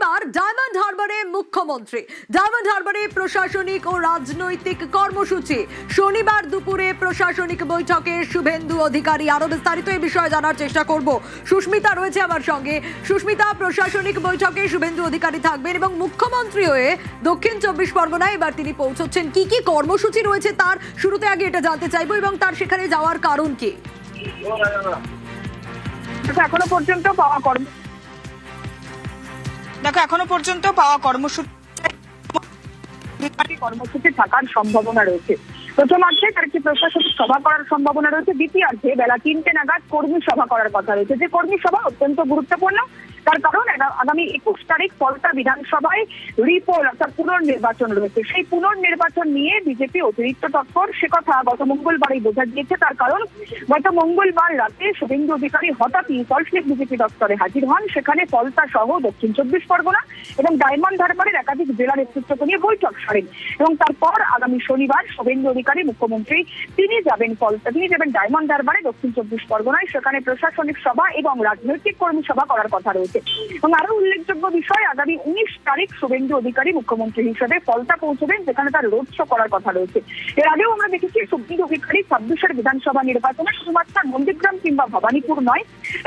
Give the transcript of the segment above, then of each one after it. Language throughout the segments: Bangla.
শনিবার ডায়মন্ড হারবারে মুখ্যমন্ত্রী ডায়মন্ড হারবারে প্রশাসনিক ও রাজনৈতিক কর্মসূচি শনিবার দুপুরে প্রশাসনিক বৈঠকে শুভেন্দু অধিকারী। আরো বিস্তারিত এই বিষয়ে জানার চেষ্টা করব। সুস্মিতা রয়েছে আমার সঙ্গে। সুস্মিতা, প্রশাসনিক বৈঠকে শুভেন্দু অধিকারী থাকবেন এবং মুখ্যমন্ত্রী হয়ে দক্ষিণ 24 পরগনায় এবার তিনি পৌঁছচ্ছেন। কি কি কর্মসূচি রয়েছে তার শুরুতে আগে এটা জানতে চাইবো এবং তার সেখানে যাওয়ার কারণ কি? এখনো পর্যন্ত পাওয়া কর্মসূচি থাকার সম্ভাবনা রয়েছে। প্রথমার্ধে তার একটি প্রশাসনিক সভা করার সম্ভাবনা রয়েছে, দ্বিতীয়ার্ধে বেলা 3টে নাগাদ কর্মী সভা করার কথা রয়েছে। যে কর্মী সভা অত্যন্ত গুরুত্বপূর্ণ, তার কারণ আগামী 21 তারিখ ফলতা বিধানসভায় রিপোল অর্থাৎ পুনর্নির্বাচন রয়েছে। সেই পুনর্নির্বাচন নিয়ে বিজেপি অতিরিক্ত তৎপর, সে কথা গত মঙ্গলবারই বোঝা গিয়েছে। তার কারণ গত মঙ্গলবার রাতে শুভেন্দু অধিকারী হঠাৎই সল্টলেক বিজেপি দপ্তরে হাজির হন। সেখানে ফলতা সহ দক্ষিণ 24 পরগনা এবং ডায়মন্ড হারবারের একাধিক জেলা নেতৃত্বকে নিয়ে বৈঠক সারেন এবং তারপর আগামী শনিবার শুভেন্দু অধিকারী মুখ্যমন্ত্রী তিনি যাবেন ডায়মন্ড হারবারে দক্ষিণ 24 পরগনায়। সেখানে প্রশাসনিক সভা এবং রাজনৈতিক কর্মী সভা করার কথা রয়েছে। এবং আরো উল্লেখযোগ্য বিষয়, আগামী 19 তারিখ শুভেন্দু অধিকারী মুখ্যমন্ত্রী হিসেবে ফলতা পৌঁছবেন, যেখানে তার রোড শো করার কথা রয়েছে। এর আগেও আমরা দেখেছি শুভেন্দু অধিকারী 26-এর বিধানসভা নির্বাচনে শুধুমাত্র নন্দীগ্রাম কিংবা ভবানীপুর নয়,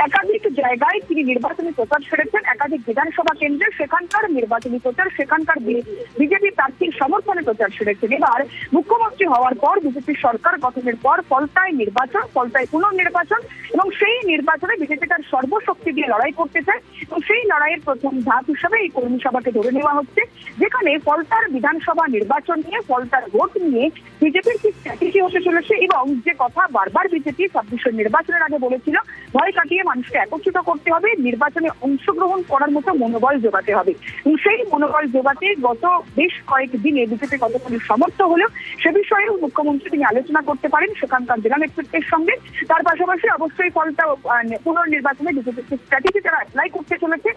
একাধিক জায়গায় তিনি নির্বাচনী প্রচার সেরেছেন। একাধিক বিধানসভা কেন্দ্রে সেখানকার নির্বাচনী প্রচার, সেখানকার বিজেপি প্রার্থীর সমর্থনে প্রচার সেরেছেন। এবার মুখ্যমন্ত্রী হওয়ার পর বিজেপি সরকার গঠনের পর ফলতায় নির্বাচন, ফলতায় পুনর্নির্বাচন এবং সেই নির্বাচনে বিজেপি তার সর্বশক্তি দিয়ে লড়াই করতে চায় এবং সেই লড়াইয়ের প্রথম ধাপ হিসেবে এই কর্মী সভাকে ধরে নেওয়া হচ্ছে, যেখানে ফলতার বিধানসভা নির্বাচন নিয়ে, ফলতার ভোট নিয়ে বিজেপির কি স্ট্র্যাটেজি হতে চলেছে এবং যে কথা বারবার বিজেপি 26-এর নির্বাচনের আগে বলেছিল, ভয় কাটিয়ে মানুষকে একত্রিত করতে হবে, নির্বাচনে অংশগ্রহণ করার মতো মনোবল জোগাতে হবে। এবং সেই মনোবল জোগাতে গত বেশ কয়েকদিনে বিজেপি কতখানি সমর্থ হলেও সে বিষয়েও মুখ্যমন্ত্রী তিনি আলোচনা করতে পারেন সেখানকার জেলা নেতৃত্বের সঙ্গে। তার পাশাপাশি অবশ্যই ফলতা পুনর্নির্বাচনে বিজেপির স্ট্র্যাটেজি তারা অ্যাপ্লাই করতে চলেছে।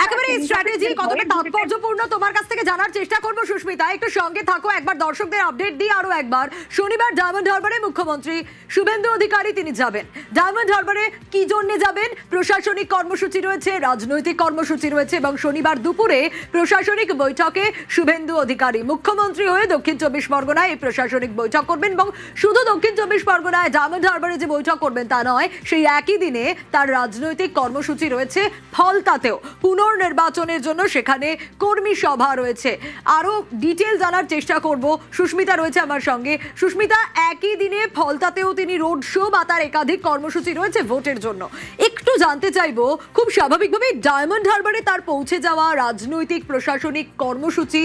একেবারে এই স্ট্র্যাটেজি কতটা তাৎপর্যপূর্ণ তোমার কাছ থেকে জানার চেষ্টা করব। সুস্মিতা, একটু সঙ্গে থাকো, একবার দর্শকদের আপডেট দিই আরো একবার। শনিবার ডায়মন্ড হারবারে মুখ্যমন্ত্রী শুভেন্দু অধিকারী তিনি যাবেন। ডায়মন্ড হারবারে কি জন্য যাবেন? প্রশাসনিক কর্মসূচি রয়েছে, রাজনৈতিক কর্মসূচি রয়েছে এবং শনিবার দুপুরে প্রশাসনিক বৈঠকে শুভেন্দু অধিকারী মুখ্যমন্ত্রী হয়ে দক্ষিণ 24 পরগনায় এই প্রশাসনিক বৈঠক করবেন। এবং শুধু দক্ষিণ 24 পরগনায় ডায়মন্ড হারবারে যে বৈঠক করবেন তা নয়, সেই একই দিনে তার রাজনৈতিক কর্মসূচি রয়েছে ফলতাতেও পুনর্নির্বাচনের জন্য, সেখানে কর্মী সভা রয়েছে। আরো ডিটেল জানার চেষ্টা করব। সুস্মিতা রয়েছে আমার সঙ্গে। সুস্মিতা, একই দিনে ফলতাতেও তিনি রোড শো বা তার একাধিক কর্মসূচি রয়েছে ভোটের জন্য। একটু জানতে চাইবো, খুব স্বাভাবিকভাবে ডায়মন্ড হারবারে তার পৌঁছে যাওয়া রাজনৈতিক প্রশাসনিক কর্মসূচি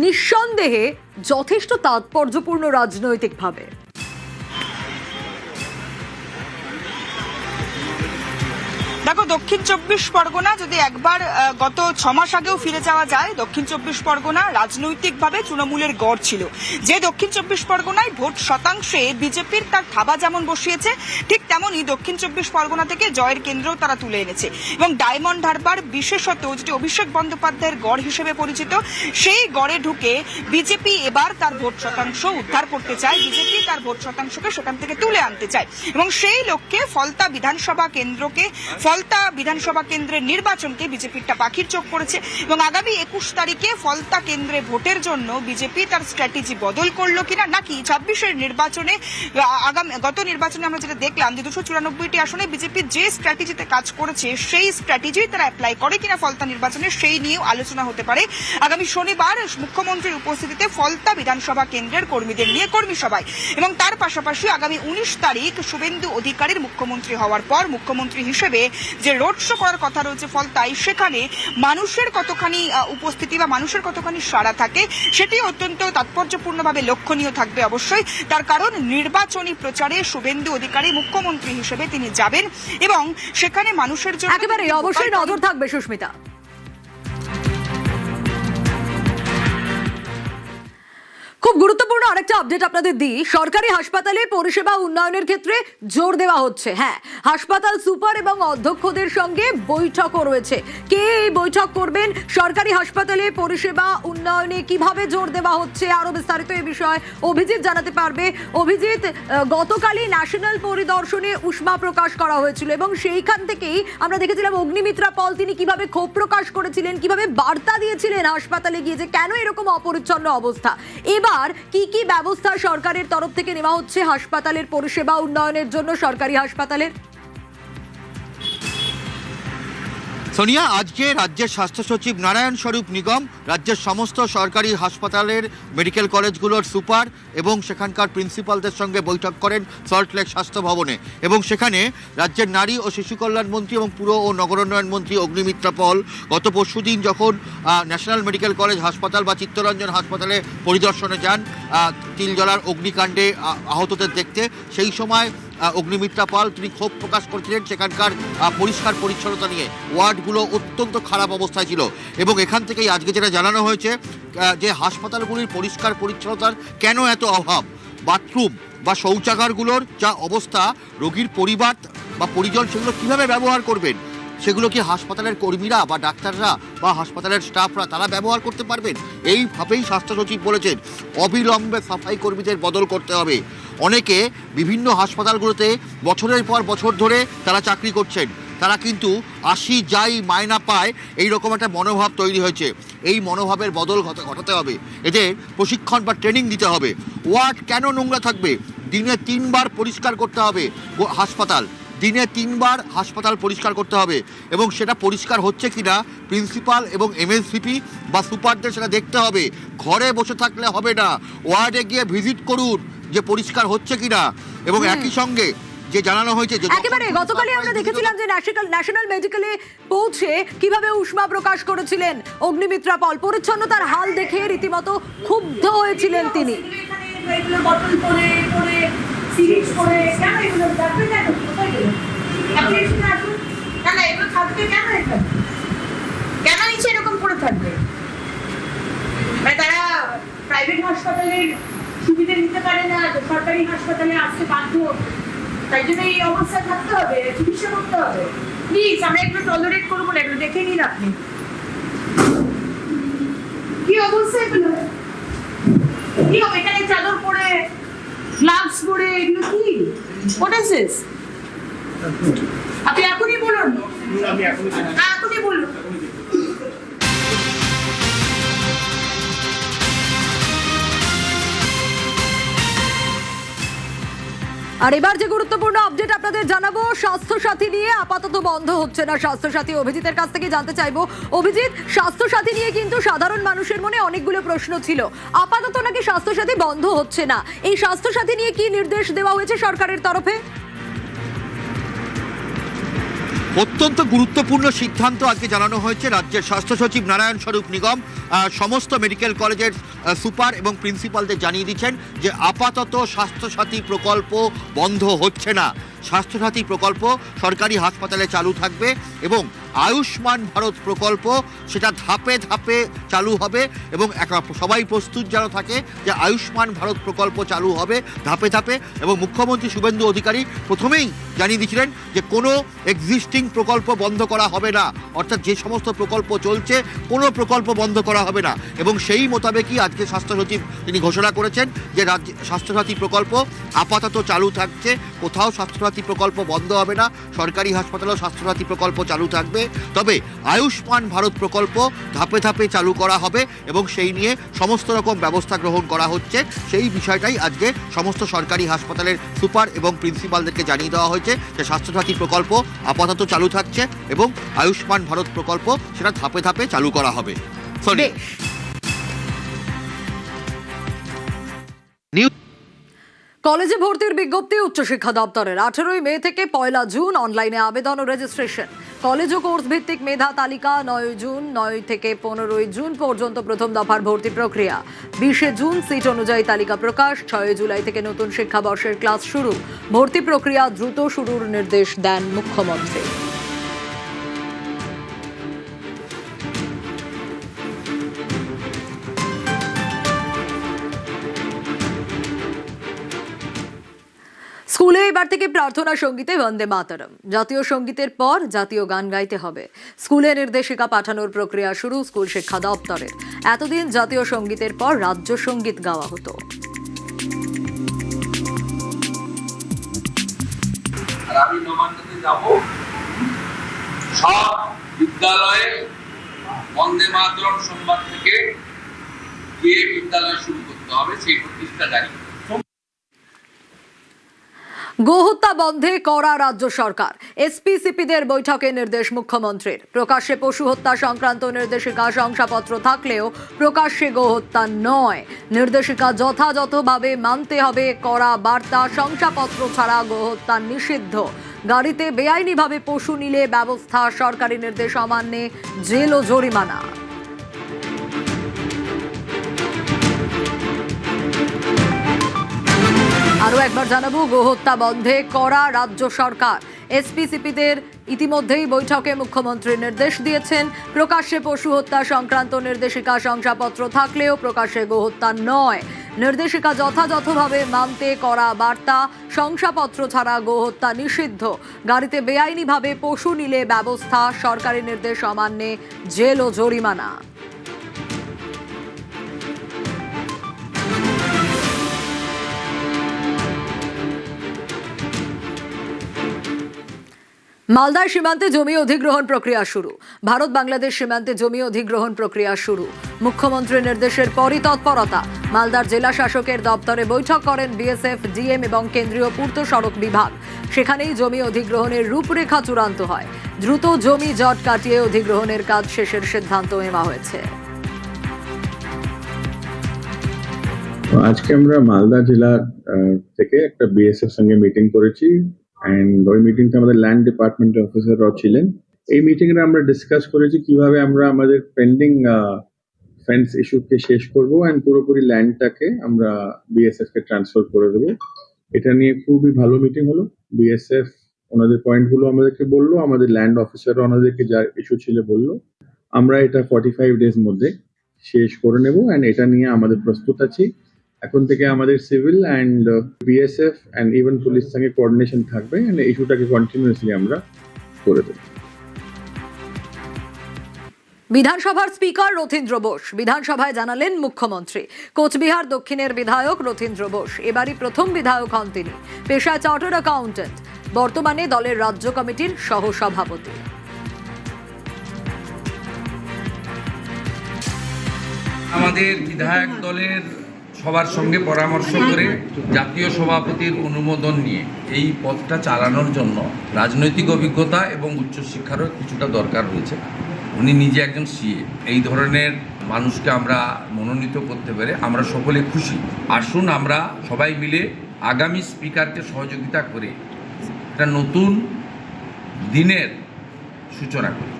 নিঃসন্দেহে যথেষ্ট তাৎপর্যপূর্ণ রাজনৈতিকভাবে। দেখো, দক্ষিণ 24 পরগনা যদি একবার গত 6 মাস আগেও ফিরে যাওয়া যায়, দক্ষিণ 24 পরগনা রাজনৈতিকভাবে তৃণমূলের গড় ছিল। যে দক্ষিণ 24 পরগনায় ভোট শতাংশে বিজেপির তার থাবা যেমন বসিয়েছে, ঠিক তেমনই দক্ষিণ 24 পরগনা থেকে জয়ের কেন্দ্রও তারা তুলে এনেছে। এবং ডায়মন্ড হারবার বিশেষত যেটি অভিষেক বন্দ্যোপাধ্যায়ের গড় হিসেবে পরিচিত, সেই গড়ে ঢুকে বিজেপি এবার তার ভোট শতাংশ উদ্ধার করতে চায়, বিজেপি তার ভোট শতাংশকে সেখান থেকে তুলে আনতে চায় এবং সেই লক্ষ্যে ফলতা বিধানসভা কেন্দ্রের নির্বাচনকে বিজেপিরটা পাখির চোখ করেছে এবং আগামী 21 তারিখে ফলতা কেন্দ্রে ভোটের জন্য বিজেপি তার স্ট্র্যাটেজি বদল করলো কিনা, নাকি 26-এর নির্বাচনে গত নির্বাচনে আমরা যেটা দেখলাম যে 294টি আসনে বিজেপি যে স্ট্র্যাটেজিতে কাজ করেছে সেই স্ট্র্যাটেজি তারা অ্যাপ্লাই করে কিনা ফলতা নির্বাচনে, সেই নিয়েও আলোচনা হতে পারে আগামী শনিবার মুখ্যমন্ত্রীর উপস্থিতিতে ফলতা বিধানসভা কেন্দ্রের কর্মীদের নিয়ে কর্মী সভায়। এবং তার পাশাপাশি আগামী 19 তারিখ শুভেন্দু অধিকারীর মুখ্যমন্ত্রী হওয়ার পর মুখ্যমন্ত্রী হিসেবে যে রোড শো করার কথা রয়েছে ফলতায়, সেখানে মানুষের কতখানি উপস্থিতি বা মানুষের কতখানি সাড়া থাকে সেটি অত্যন্ত তাৎপর্যপূর্ণভাবে লক্ষণীয় থাকবে অবশ্যই। তার কারণ নির্বাচনী প্রচারে শুভেন্দু অধিকারী মুখ্যমন্ত্রী হিসেবে তিনি যাবেন এবং সেখানে মানুষের জন্য একেবারে অবশ্যই নজর থাকবে। সুস্মিতা, খুব গুরুত্বপূর্ণ আরেকটা আপডেট আপনাদের দিই। সরকারি হাসপাতালে পরিষেবা উন্নয়নের ক্ষেত্রে জোর দেওয়া হচ্ছে। হ্যাঁ, হাসপাতাল সুপার এবং অধ্যক্ষদের সঙ্গে বৈঠকও রয়েছে। কে এই বৈঠক করবেন, সরকারি হাসপাতালে পরিষেবা উন্নয়নে কিভাবে জোর দেওয়া হচ্ছে, আরো বিস্তারিত এই বিষয়ে অভিজিৎ জানাতে পারবে। অভিজিৎ, গতকালই ন্যাশনাল পরিদর্শনে উষ্মা প্রকাশ করা হয়েছিল এবং সেইখান থেকেই আমরা দেখেছিলাম অগ্নিমিত্রা পল তিনি কিভাবে ক্ষোভ প্রকাশ করেছিলেন, কিভাবে বার্তা দিয়েছিলেন হাসপাতালে গিয়ে যে কেন এরকম অপরিচ্ছন্ন অবস্থা। এবার কি কি ব্যবস্থা সরকারের তরফ থেকে নেওয়া হচ্ছে হাসপাতালের পরিষেবা উন্নয়নের জন্য, সরকারি হাসপাতালের? সোনিয়া, আজকে রাজ্যের স্বাস্থ্য সচিব নারায়ণ স্বরূপ নিগম রাজ্যের সমস্ত সরকারি হাসপাতালের মেডিকেল কলেজগুলোর সুপার এবং সেখানকার প্রিন্সিপালদের সঙ্গে বৈঠক করেন সল্টলেক স্বাস্থ্য ভবনে এবং সেখানে রাজ্যের নারী ও শিশু কল্যাণ মন্ত্রী এবং পুর ও নগরোন্নয়ন মন্ত্রী অগ্নিমিত্রা পল গত পরশুদিন যখন ন্যাশনাল মেডিকেল কলেজ হাসপাতাল বা চিত্তরঞ্জন হাসপাতালে পরিদর্শনে যান তিলজলার অগ্নিকাণ্ডে আহতদের দেখতে, সেই সময় অগ্নিমিত্রা পাল তিনি ক্ষোভ প্রকাশ করেছিলেন সেখানকার পরিষ্কার পরিচ্ছন্নতা নিয়ে। ওয়ার্ডগুলো অত্যন্ত খারাপ অবস্থায় ছিল এবং এখান থেকেই আজকে যেটা জানানো হয়েছে যে হাসপাতালগুলির পরিষ্কার পরিচ্ছন্নতার কেন এত অভাব, বাথরুম বা শৌচাগারগুলোর যা অবস্থা, রোগীর পরিবার বা পরিজন সেগুলো কীভাবে ব্যবহার করবেন, সেগুলো কি হাসপাতালের কর্মীরা বা ডাক্তাররা বা হাসপাতালের স্টাফরা তারা ব্যবহার করতে পারবেন? এইভাবেই স্বাস্থ্য সচিব বলেছেন অবিলম্বে সাফাই কর্মীদের বদল করতে হবে। অনেকে বিভিন্ন হাসপাতালগুলোতে বছরের পর বছর ধরে তারা চাকরি করছেন, তারা কিন্তু আসি যাই মায়না পায় এই রকম একটা মনোভাব তৈরি হয়েছে। এই মনোভাবের বদল ঘটাতে হবে, এদের প্রশিক্ষণ বা ট্রেনিং দিতে হবে। ওয়ার্ড কেন নোংরা থাকবে? দিনে 3 বার পরিষ্কার করতে হবে হাসপাতাল, দিনে 3 বার হাসপাতাল পরিষ্কার করতে হবে এবং সেটা পরিষ্কার হচ্ছে কিনা প্রিন্সিপাল এবং এমএসভিপি বা সুপারদের সেটা দেখতে হবে। ঘরে বসে থাকলে হবে না, ওয়ার্ডে গিয়ে ভিজিট করুন যে পরিষ্কার হচ্ছে কিনা। এবং একই সঙ্গে যে জানানো হয়েছে যে একেবারে গতকালই আমরা দেখেছিলাম যে ন্যাশনাল মেডিকেলে পৌঁছে কিভাবে উষ্মা প্রকাশ করেছিলেন অগ্নিমিত্রা পল, পরিচ্ছন্নতার হাল দেখে রীতিমতো ক্ষুব্ধ হয়েছিলেন তিনি। কেন নিচে এরকম করে থাকবে? তারা প্রাইভেট হাসপাতালের সুবিধা নিতে পারে না, সরকারি হাসপাতালে আসতে বাধ্য, তাই জন্য এই অবস্থায় থাকতে হবে, চিকিৎসা করতে হবে। প্লিজ আমরা একটু টলারেট করবো না, একটু দেখে নিন আপনি কি অবস্থা এগুলো। কি হবে এখানে চাদর পরে, গ্লাভস পরে, এগুলো কি? What is this? আপনি এখনই বলুন, এখনই বলুন। আর এবার যে গুরুত্বপূর্ণ আপডেট আপনাদের জানাবো, স্বাস্থ্যসাথী নিয়ে আপাতত বন্ধ হচ্ছে না স্বাস্থ্যসাথী। অভিজিতের কাছ থেকে জানতে চাইবো। অভিজিৎ, স্বাস্থ্যসাথী নিয়ে কিন্তু সাধারণ মানুষের মনে অনেকগুলো প্রশ্ন ছিল, আপাতত নাকি স্বাস্থ্যসাথী বন্ধ হচ্ছে না। এই স্বাস্থ্যসাথী নিয়ে কি নির্দেশ দেওয়া হয়েছে সরকারের তরফে? অত্যন্ত গুরুত্বপূর্ণ সিদ্ধান্ত আজকে জানানো হয়েছে রাজ্যের স্বাস্থ্য সচিব নারায়ণ স্বরূপ নিগম সমস্ত মেডিকেল কলেজের সুপার এবং প্রিন্সিপালদের জানিয়ে দিচ্ছেন যে আপাতত স্বাস্থ্যসাথী প্রকল্প বন্ধ হচ্ছে না। স্বাস্থ্যসাথী প্রকল্প সরকারি হাসপাতালে চালু থাকবে এবং আয়ুষ্মান ভারত প্রকল্প সেটা ধাপে ধাপে চালু হবে এবং সবাই প্রস্তুত যেন থাকে যে আয়ুষ্মান ভারত প্রকল্প চালু হবে ধাপে ধাপে। এবং মুখ্যমন্ত্রী শুভেন্দু অধিকারী প্রথমেই জানিয়ে দিয়েছিলেন যে কোনো এক্সিস্টিং প্রকল্প বন্ধ করা হবে না, অর্থাৎ যে সমস্ত প্রকল্প চলছে কোনো প্রকল্প বন্ধ করা হবে না। এবং সেই মোতাবেকই আজকে স্বাস্থ্য সচিব তিনি ঘোষণা করেছেন যে রাজ্য স্বাস্থ্যসাথী প্রকল্প আপাতত চালু থাকছে, কোথাও স্বাস্থ্যসাথী প্রকল্প বন্ধ হবে না, সরকারি হাসপাতালেও স্বাস্থ্যসাথী প্রকল্প চালু থাকবে। তবে আয়ুষ্মান ভারত প্রকল্প ধাপে ধাপে চালু করা হবে এবং সেই নিয়ে সমস্ত রকম ব্যবস্থা গ্রহণ করা হচ্ছে। সেই বিষয়টাই আজকে সমস্ত সরকারি হাসপাতালের সুপার এবং প্রিন্সিপালদেরকে জানিয়ে দেওয়া হয়েছে যে স্বাস্থ্যসাথী প্রকল্প আপাতত চালু থাকছে এবং আয়ুষ্মান ভারত প্রকল্প সেটা ধাপে ধাপে চালু করা হবে। কলেজে ভর্তির বিজ্ঞপ্তি উচ্চশিক্ষা দপ্তরের। 18 মে থেকে 1 জুন অনলাইনে আবেদন ও রেজিস্ট্রেশন। কলেজ ও কোর্স ভিত্তিক মেধা তালিকা 9 থেকে 15 জুন পর্যন্ত প্রথম দফার ভর্তি প্রক্রিয়া। 20 জুন সিট অনুযায়ী তালিকা প্রকাশ। 6 জুলাই থেকে নতুন শিক্ষাবর্ষের ক্লাস শুরু। ভর্তি প্রক্রিয়া দ্রুত শুরুর নির্দেশ দেন মুখ্যমন্ত্রী। শনিবার থেকে প্রার্থনা সঙ্গীতে বন্দে মাতরম। জাতীয় সঙ্গীতের পর জাতীয় গান গাইতে হবে। স্কুলে নির্দেশিকা পাঠানোর প্রক্রিয়া শুরু স্কুল শিক্ষা দপ্তরের। এতদিন জাতীয় সঙ্গীতের পর রাজ্য সঙ্গীত গাওয়া হতো। আর আমি নবান্নতে যাব, সব বিদ্যালয়ে বন্দে মাতরম সোমবার থেকে গিয়ে বিদ্যালয় শুরু করতে হবে, সেই প্রতিষ্ঠা জারি। গোহত্যা বন্ধে কড়া রাজ্য সরকার। এসপিসিপিদের বৈঠকে নির্দেশ মুখ্যমন্ত্রীর। প্রকাশ্যে পশু হত্যা সংক্রান্ত নির্দেশিকা শংসাপত্র থাকলেও প্রকাশ্যে গোহত্যা নয়। নির্দেশিকা যথাযথভাবে মানতে হবে, কড়া বার্তা। শংসাপত্র ছাড়া গোহত্যা নিষিদ্ধ। গাড়িতে বেআইনিভাবে পশু নিলে ব্যবস্থা। সরকারি নির্দেশ অমান্যে জেল ও জরিমানা। আরো একবার জানাবো, গোহত্যা বন্ধে কড়া রাজ্য সরকার। এসপিসিপিদের ইতিমধ্যেই বৈঠকে মুখ্যমন্ত্রী নির্দেশ দিয়েছেন। প্রকাশ্যে পশু হত্যা সংক্রান্ত নির্দেশিকা শংসাপত্র থাকলেও প্রকাশ্যে গোহত্যা নয়। নির্দেশিকা যথাযথভাবে মানতে কড়া বার্তা। শংসাপত্র ছাড়া গোহত্যা নিষিদ্ধ। গাড়িতে বেআইনিভাবে পশু নিলে ব্যবস্থা। সরকারি নির্দেশ অমান্যে জেল ও জরিমানা। মালদার সীমান্তে জমি অধিগ্রহণ প্রক্রিয়া শুরু। ভারত বাংলাদেশ সীমান্তে জমি অধিগ্রহণ প্রক্রিয়া শুরু। মুখ্যমন্ত্রীর নির্দেশের পরই তৎপরতা। মালদার জেলা শাসকের দপ্তরে বৈঠক করেন বিএসএফ, ডিএম এবং কেন্দ্রীয় পূর্ত সড়ক বিভাগ। সেখানেই জমি অধিগ্রহণের রূপরেখা চূড়ান্ত হয়। দ্রুত জমি জট কাটিয়ে অধিগ্রহণের কাজ শেষের সিদ্ধান্ত নেওয়া হয়েছে। আজকে আমরা মালদা জেলা থেকে একটা বিএসএফ সঙ্গে মিটিং করেছি। এন্ড ওই মিটিংটা আমাদের ল্যান্ড ডিপার্টমেন্টের অফিসাররাও ছিলেন। এই মিটিং এ আমরা ডিসকাস করেছি কিভাবে আমরা আমাদের পেন্ডিং ফেন্স ইস্যুকে শেষ করব এন্ড পুরোপুরি ল্যান্ডটাকে আমরা বিএসএফ কে ট্রান্সফার করে দেবো। এটা নিয়ে খুবই ভালো মিটিং হলো। বিএসএফ ওনাদের পয়েন্টগুলো আমাদেরকে বললো, আমাদের ল্যান্ড অফিসাররা ওনাদেরকে যা ইস্যু ছিল বললো। আমরা এটা 45 ডেজ মধ্যে শেষ করে নেব এন্ড এটা নিয়ে আমাদের প্রস্তুত আছি। এখন থেকে আমাদের civil and BSF and even police সঙ্গে কোঅর্ডিনেশন থাকবে এন্ড ইস্যুটাকে কন্টিনিউয়াসলি আমরা করে দেব। বিধানসভার স্পিকার রথীন্দ্র বোস বিধানসভায় জানালেন মুখ্যমন্ত্রী। কোচবিহার দক্ষিণের বিধায়ক রথীন্দ্র বোস এবারই প্রথম বিধায়ক হন তিনি। পেশায় চার্টার্ড অ্যাকাউন্টেন্ট, বর্তমানে দলের রাজ্য কমিটির সহসভাপতি। আমাদের বিধায়ক দলের সবার সঙ্গে পরামর্শ করে জাতীয় সভাপতির অনুমোদন নিয়ে এই পথটা চালানোর জন্য রাজনৈতিক অভিজ্ঞতা এবং উচ্চশিক্ষারও কিছুটা দরকার রয়েছে। উনি নিজে একজন সিএ। এই ধরনের মানুষকে আমরা মনোনীত করতে পেরে আমরা সকলে খুশি। আসুন আমরা সবাই মিলে আগামী স্পিকারকে সহযোগিতা করে একটা নতুন দিনের সূচনা করি।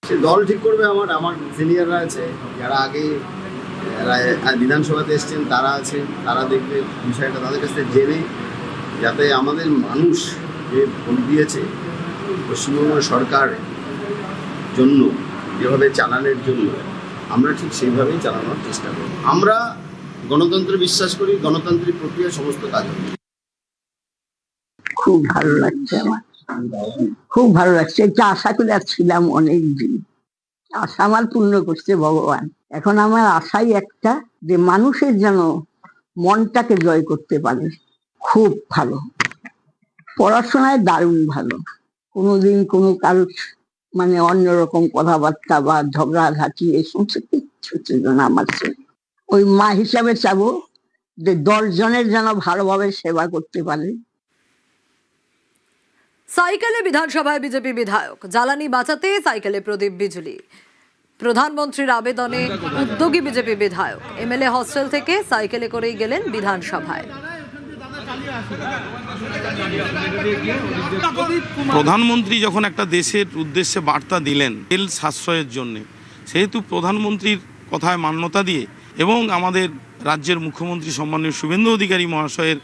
সে দল ঠিক করবে। আমার সিনিয়ররা আছে, যারা আগে বিধানসভাতে এসছেন তারা আছে, তারা দেখবে বিষয়টা তাদের কাছ থেকে জেনে, যাতে আমাদের মানুষ যে ভোট দিয়েছে পশ্চিমবঙ্গ সরকার জন্য যেভাবে চালানোর জন্য, আমরা ঠিক সেইভাবেই চালানোর চেষ্টা করি। আমরা গণতন্ত্রে বিশ্বাস করি, গণতান্ত্রিক প্রক্রিয়া সমস্ত কাজ হবে। খুব ভালো লাগছে আমার, খুব ভালো লাগছে। এটা আশা করে ছিলাম অনেক দিন। আশা আমার পূর্ণ করছে ভগবান। এখন আমার আশাই একটা, যে মানুষের যেন মনটাকে জয় করতে পারে। খুব ভালো, পড়াশোনায় দারুণ ভালো। কোনোদিন কোনো কারোর মানে অন্যরকম কথাবার্তা বা ঝগড়াঝাঁটি এই সমস্ত কিচ্ছু ছিল না আমার ছেলে। ওই মা হিসাবে চাবো যে 10 জনের যেন ভালোভাবে সেবা করতে পারে। সাইকেলে বিধানসভায় বিজেপি বিধায়ক। জ্বালানি বাঁচাতে সাইকেলে প্রদীপ বিজলি। প্রধানমন্ত্রীর আবেদনে উদ্যোগী বিজেপি বিধায়ক। এমএলএ হস্টেল থেকে সাইকেলে করেই গেলেন বিধানসভায়। প্রধানমন্ত্রী যখন একটা দেশের উদ্দেশ্যে বার্তা দিলেন তেল সাশ্রয়ের জন্য, সেহেতু প্রধানমন্ত্রীর কথায় মান্যতা দিয়ে এবং আমাদের রাজ্যের মুখ্যমন্ত্রী সম্মানীয় শুভেন্দু অধিকারী মহাশয়ের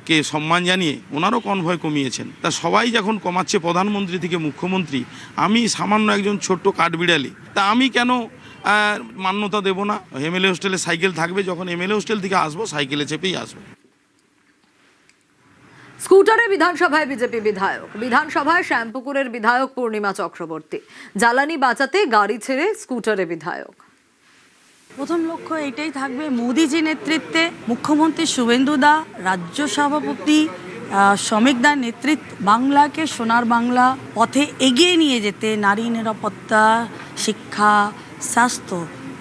কে সম্মান জানিয়ে ওনারও কনভয় কমিয়েছেন। তা সবাই যখন কমাচ্ছে প্রধানমন্ত্রী থেকে মুখ্যমন্ত্রী, আমি সামান্য একজন ছোট্ট কাঠবিড়ালি, তা আমি কেন মান্যতা দেব না? এমএলএ হোস্টেলে সাইকেল থাকবে, যখন এমএলএ হোস্টেল থেকে আসবো সাইকেলে চেপেই আসবো। স্কুটারে বিধানসভায় বিজেপি বিধায়ক, বিধানসভায় শ্যামপুকুরের বিধায়ক পূর্ণিমা চক্রবর্তী। জ্বালানি বাঁচাতে গাড়ি ছেড়ে স্কুটারে বিধায়ক। প্রথম লক্ষ্য এটাই থাকবে, মোদিজি নেতৃত্বে মুখ্যমন্ত্রী শুভেন্দু দা, রাজ্য সভাপতি শ্রমিক দার নেতৃত্ব বাংলাকে সোনার বাংলা পথে এগিয়ে নিয়ে যেতে, নারী নিরাপত্তা, শিক্ষা, স্বাস্থ্য,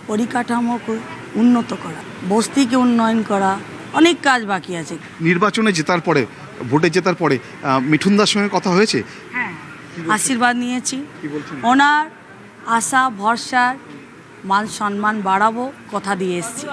পরিকাঠামোকে উন্নত করা, বস্তিকে উন্নয়ন করা, অনেক কাজ বাকি আছে। নির্বাচনে জেতার পরে, ভোটে জেতার পরে মিঠুনদার সঙ্গে কথা হয়েছে? হ্যাঁ, আশীর্বাদ নিয়েছি। ওনার আশা ভরসার মান সম্মান বাড়াবো কথা দিয়ে এসেছি।